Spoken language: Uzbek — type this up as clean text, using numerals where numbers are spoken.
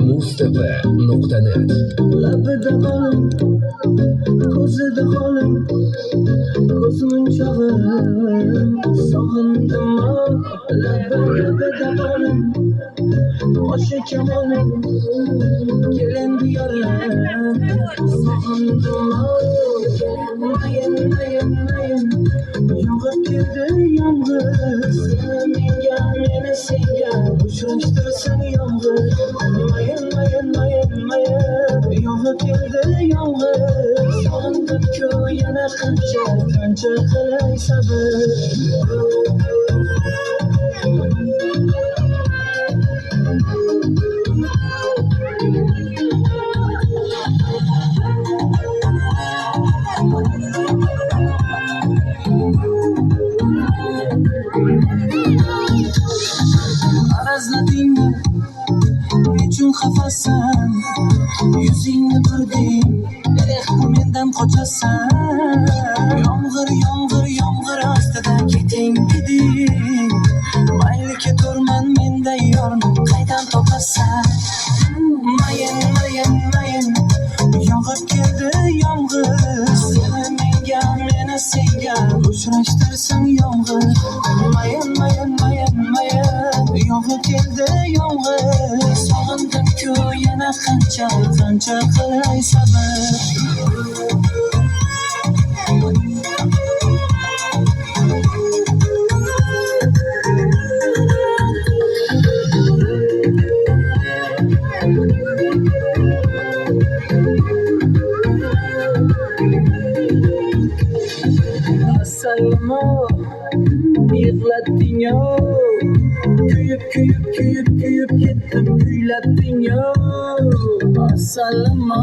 mustava.net Labida olim, ko'zida holim, ko'zimning chog'im sog'indim labida olim, qo'sha kamolim, kelin diyorim sog'indim mayin, yomg'ir keldi yomg'ir, menga meni senga uchrashtirsin yomg'ir, mayin, yomg'ir keldi yomg'ir, sog'indim-ku yana qancha qilay sabr. Arazladingmi, nechun xafasan, yuzingni ko'rding, mendan qochasan. Yomg'ir ostida keting deding, mayli keturman menday yorni qaydan topasan. Mayin, yomg'ir keldi yomg'ir, seni menga meni senga uchrashtirsin yomg'ir. Mayin, yomg'ir keldi yomg'ir, sog'indim-ku yana qancha qilay sabr. Assalomu yig'latding-yo, kuyib ketdim kuylatding-yo. Assalomu